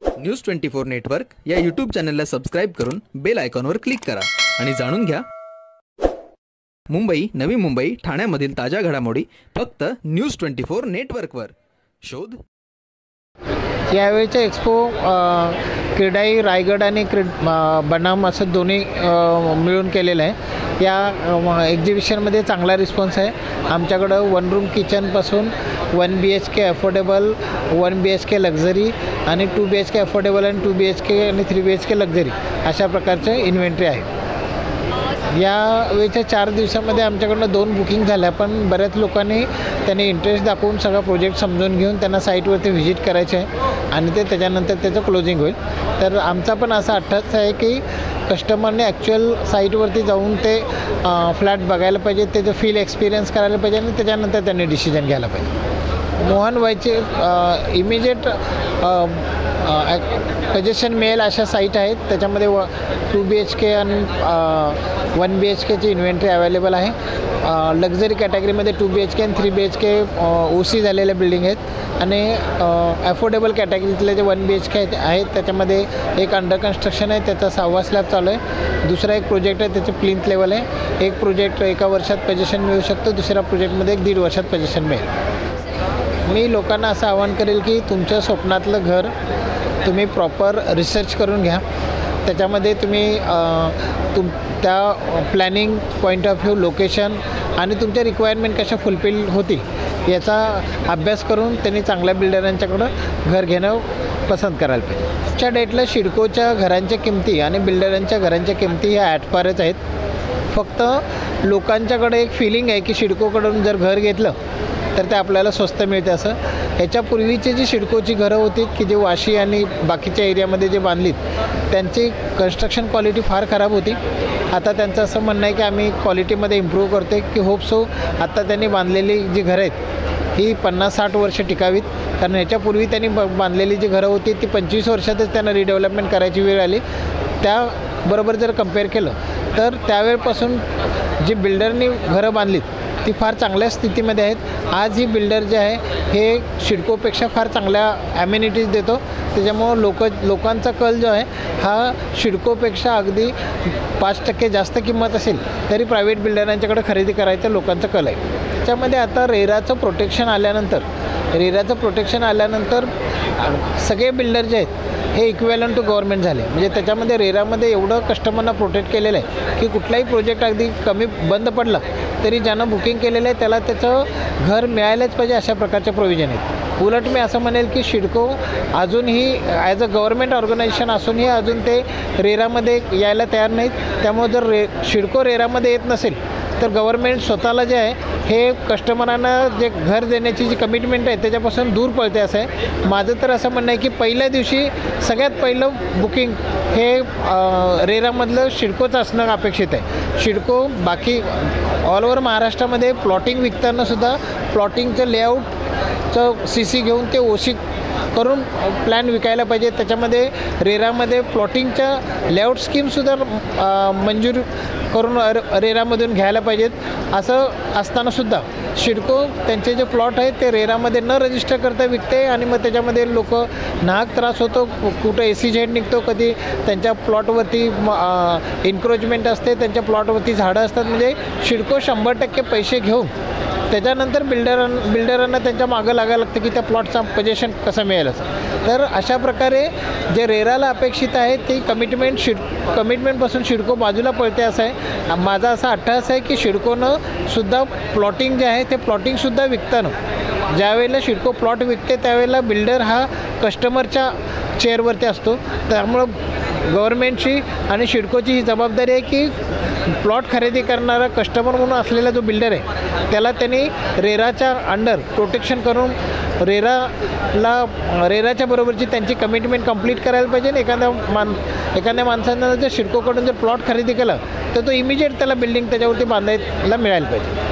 News 24 network या YouTube चॅनलला subscribe करून बेल आयकॉनवर क्लिक करा आणि जाणून घ्या मुंबई, नवी मुंबई, ठाण्यामधील ताज्या घडामोडी फक्त न्यूज 24 नेटवर्कवर. शोध. यावेळीचा एक्सपो क्रीडाई रायगड आणि बनाम असं दोन्ही मिळून केलेलं आहे. या एक्झिबिशनमध्ये चांगला रिस्पॉन्स आहे. आमच्याकडं 1 रूम किचनपासून 1 BHK अफोर्डेबल, 1 BHK लक्झरी आणि 2 BHK अफोर्डेबल आणि 2 BHK आणि 3 BHK लक्झरी अशा प्रकारचे इन्व्हेंटरी आहे. या वेळच्या 4 दिवसामध्ये आमच्याकडनं 2 बुकिंग झाल्या, पण बऱ्याच लोकांनी त्यांनी इंटरेस्ट दाखवून सगळा प्रोजेक्ट समजून घेऊन त्यांना साईटवरती व्हिजिट करायचे आहे आणि ते त्याच्यानंतर त्याचं क्लोजिंग होईल. तर आमचा पण असा अट्टाच आहे की कस्टमरने ॲक्च्युअल साईटवरती जाऊन ते फ्लॅट बघायला पाहिजे, त्याचं फील एक्सपिरियन्स करायला पाहिजे आणि त्याच्यानंतर त्यांनी डिसिजन घ्यायला पाहिजे. मोहन व्हायचे इमिजिएट सजेशन मिळेल अशा साईट आहेत. त्याच्यामध्ये 2 BHK आणि 1 BHKची इन्व्हेंटरी अवेलेबल आहे. लक्झरी कॅटेगरीमध्ये 2 BHK आणि 3 BHK OC झालेल्या बिल्डिंग आहेत आणि अफोर्डेबल कॅटेगरीतले जे 1 BHK आहेत त्याच्यामध्ये एक अंडर कन्स्ट्रक्शन आहे, त्याचा 6वा स्लॅब चालू आहे. दुसरा एक प्रोजेक्ट आहे, त्याचे प्लिंथ लेवल आहे. एक प्रोजेक्ट 1 वर्षात पोझिशन मिळू शकतो, दुसऱ्या प्रोजेक्टमध्ये 1.5 वर्षात पोझिशन मिळेल. मी लोकांना असं आवाहन करेल की तुमच्या स्वप्नातलं घर तुम्ही प्रॉपर रिसर्च करून घ्या. त्याच्यामध्ये तुम्ही त्या planning point of view, location आणि तुमच्या रिक्वायरमेंट कशा फुलफिल होतील याचा अभ्यास करून त्यांनी चांगल्या बिल्डरांच्याकडं घर घेणं पसंत करायला पाहिजे. आजच्या डेटला शिडकोच्या घरांच्या किमती आणि बिल्डरांच्या घरांच्या किमती ह्या ॲटपारच आहेत. फक्त लोकांच्याकडे एक फिलिंग आहे की शिडकोकडून जर घर घेतलं तर ते आपल्याला स्वस्त मिळते असं. ह्याच्यापूर्वीची जी शिडकोची घरं होती की जे वाशी आणि बाकीच्या एरियामध्ये जे बांधलीत त्यांची कन्स्ट्रक्शन क्वालिटी फार खराब होती. आता त्यांचं असं म्हणणं आहे की आम्ही क्वालिटीमध्ये इम्प्रूव्ह करतो आहे की होप सो आता त्यांनी बांधलेली जी घरं आहेत ही 50-60 वर्ष टिकावीत. कारण ह्याच्यापूर्वी त्यांनी बांधलेली जी घरं होती ती 25 वर्षातच त्यांना रिडेव्हलपमेंट करायची वेळ आली. त्याबरोबर जर कम्पेअर केलं तर त्यावेळपासून जी बिल्डरनी घरं बांधलीत ती फार चांगल्या स्थितीमध्ये आहेत. आज ही बिल्डर जे आहे हे शिडकोपेक्षा फार चांगल्या ॲम्युनिटीज देतो. त्याच्यामुळं लोकांचा कल जो आहे हा शिडकोपेक्षा अगदी 5% जास्त किंमत असेल तरी प्रायव्हेट बिल्डरांच्याकडे खरेदी करायचा लोकांचा कल आहे. त्याच्यामध्ये आता रेराचं प्रोटेक्शन आल्यानंतर सगळे बिल्डर जे आहेत हे इक्वेलंट टू गव्हर्नमेंट झाले. म्हणजे त्याच्यामध्ये रेरामध्ये एवढं कस्टमरना प्रोटेक्ट केलेलं आहे की कुठलाही प्रोजेक्ट अगदी कमी बंद पडला तरी ज्यानं बुकिंग केलेलं आहे त्याला त्याचं घर मिळायलाच पाहिजे अशा प्रकारचे प्रोव्हिजन आहेत. उलट मी असं म्हणेल की शिडको अजूनही ॲज अ गव्हर्नमेंट ऑर्गनायझेशन असूनही अजून ते रेरामध्ये यायला तयार नाहीत. त्यामुळे जर शिडको रेरामध्ये येत नसेल तर गव्हर्नमेंट स्वतःला जे आहे हे कस्टमरांना जे घर देण्याची जी कमिटमेंट आहे त्याच्यापासून दूर पळते असं आहे. माझं तर असं म्हणणं आहे की पहिल्या दिवशी सगळ्यात पहिलं बुकिंग हे रेरामधलं शिडकोचं असणं अपेक्षित आहे. शिडको बाकी ऑल ओव्हर महाराष्ट्रामध्ये प्लॉटिंग विकतानासुद्धा प्लॉटिंगचं लेआउटचं CC घेऊन ते OC करून प्लॅन विकायला पाहिजे. त्याच्यामध्ये रेरामध्ये प्लॉटिंगच्या लेआउट स्कीमसुद्धा मंजूर करून रेरामधून घ्यायला पाहिजेत. असं असतानासुद्धा शिडको त्यांचे जे प्लॉट आहेत ते रेरामध्ये न रजिस्टर करता विकते आणि मग त्याच्यामध्ये लोक नाहक त्रास होतो. कुठं SEZ निघतो, कधी त्यांच्या प्लॉटवरती इन्क्रोचमेंट असते, त्यांच्या प्लॉटवरती झाडं असतात. म्हणजे शिडको 100% पैसे घेऊन त्याच्यानंतर बिल्डरांना त्यांच्या मागं लागायला लागतं की त्या प्लॉटचा पोझिशन कसं मिळेल असं. तर अशा प्रकारे जे रेराला अपेक्षित आहे ती कमिटमेंटपासून शिडको बाजूला पळते असं आहे. माझा असा अट्टास आहे की शिडकोनं सुद्धा प्लॉटिंग जे आहे ते प्लॉटिंगसुद्धा विकताना ज्यावेळेला शिडको प्लॉट विकते त्यावेळेला बिल्डर हा कस्टमरच्या चेअरवरती असतो. त्यामुळं गव्हर्नमेंटची आणि शिडकोची ही जबाबदारी आहे की प्लॉट खरेदी करणारा कस्टमर म्हणून असलेला जो बिल्डर आहे त्याला त्यांनी रेराच्या अंडर प्रोटेक्शन करून रेराच्या बरोबरची त्यांची कमिटमेंट कंप्लीट करायला पाहिजे. एखाद्या माणसानं जर शिडकोकडून जर प्लॉट खरेदी केला तर तो इमिजिएट त्याला बिल्डिंग त्याच्यावरती बांधायला मिळायला पाहिजे.